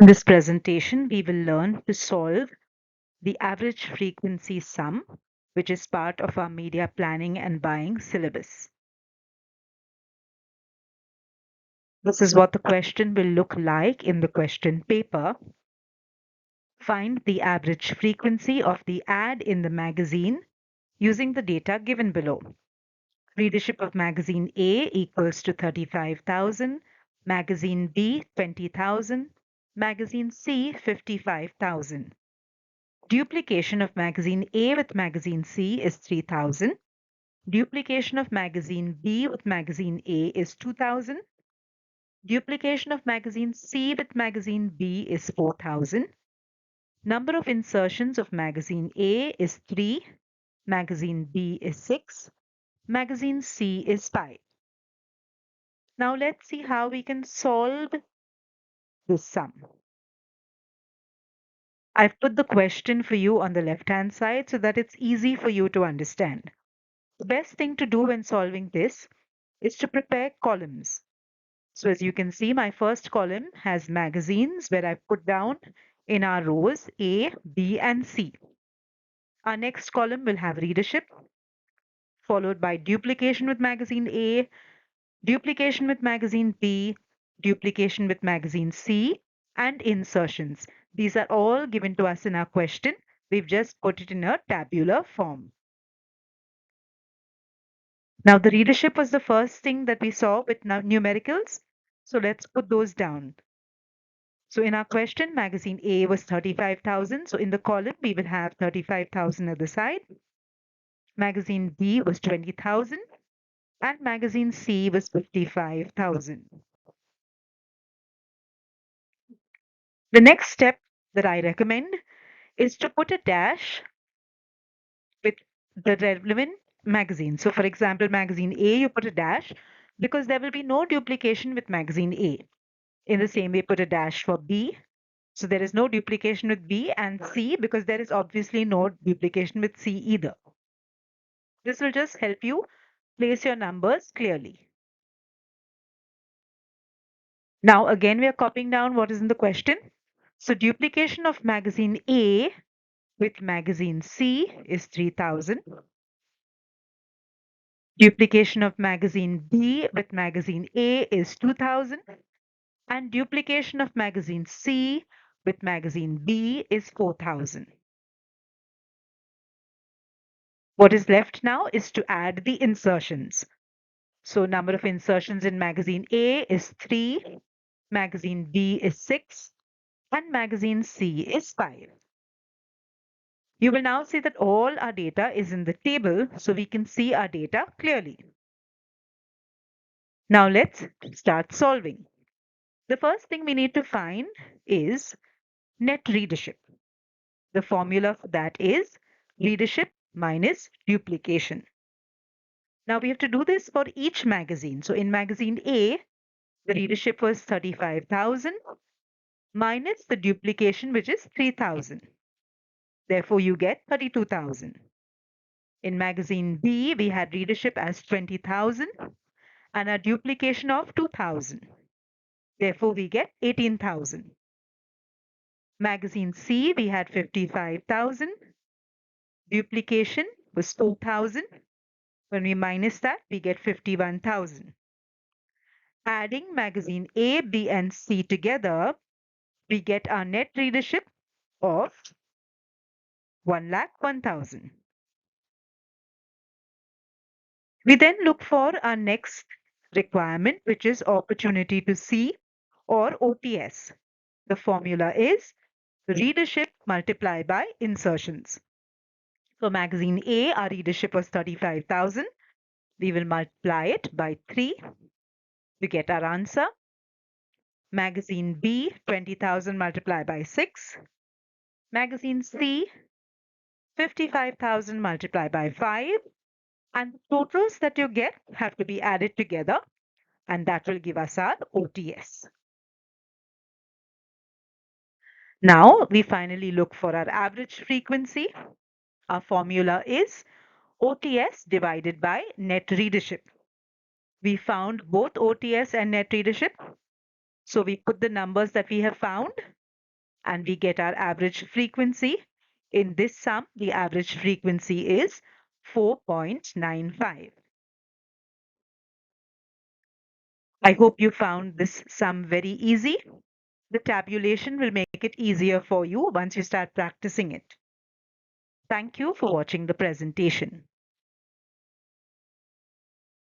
In this presentation, we will learn to solve the average frequency sum, which is part of our media planning and buying syllabus. This is what the question will look like in the question paper. Find the average frequency of the ad in the magazine using the data given below. Readership of magazine A equals to 35,000, magazine B 20,000, magazine C 55,000. Duplication of magazine A with magazine C is 3000. Duplication of magazine B with magazine A is 2000. Duplication of magazine C with magazine B is 4000. Number of insertions of magazine A is 3. Magazine B is 6. Magazine C is 5. Now let's see how we can solve this sum. I've put the question for you on the left-hand side so that it's easy for you to understand. The best thing to do when solving this is to prepare columns. So as you can see, my first column has magazines where I've put down in our rows A, B, and C. Our next column will have readership, followed by duplication with magazine A, duplication with magazine B, duplication with magazine C, and insertions. These are all given to us in our question. We've just put it in a tabular form. Now, the readership was the first thing that we saw with numericals. So let's put those down. So in our question, magazine A was 35,000. So in the column, we will have 35,000 at the side. Magazine B was 20,000 and magazine C was 55,000. The next step that I recommend is to put a dash with the relevant magazine. So for example, magazine A, you put a dash because there will be no duplication with magazine A. In the same way, put a dash for B. So there is no duplication with B and C because there is obviously no duplication with C either. This will just help you place your numbers clearly. Now again, we are copying down what is in the question. So duplication of magazine A with magazine C is 3000. Duplication of magazine B with magazine A is 2000. And duplication of magazine C with magazine B is 4000. What is left now is to add the insertions. So number of insertions in magazine A is 3, magazine B is 6, and magazine C is 5. You will now see that all our data is in the table, so we can see our data clearly. Now let's start solving. The first thing we need to find is net readership. The formula for that is readership minus duplication. Now we have to do this for each magazine. So in magazine A, the readership was 35,000 minus the duplication, which is 3,000. Therefore, you get 32,000. In magazine B, we had readership as 20,000 and a duplication of 2,000. Therefore, we get 18,000. Magazine C, we had 55,000. Duplication was 4,000. When we minus that, we get 51,000. Adding magazine A, B, and C together, we get our net readership of 1,01,000. We then look for our next requirement, which is opportunity to see or OTS. The formula is readership multiplied by insertions. For magazine A, our readership was 35,000. We will multiply it by 3 to get our answer. Magazine B, 20,000 multiplied by 6. Magazine C, 55,000 multiplied by 5. And the totals that you get have to be added together, and that will give us our OTS. Now we finally look for our average frequency. Our formula is OTS divided by net readership. We found both OTS and net readership. So we put the numbers that we have found and we get our average frequency. In this sum, the average frequency is 4.95. I hope you found this sum very easy. The tabulation will make it easier for you once you start practicing it. Thank you for watching the presentation.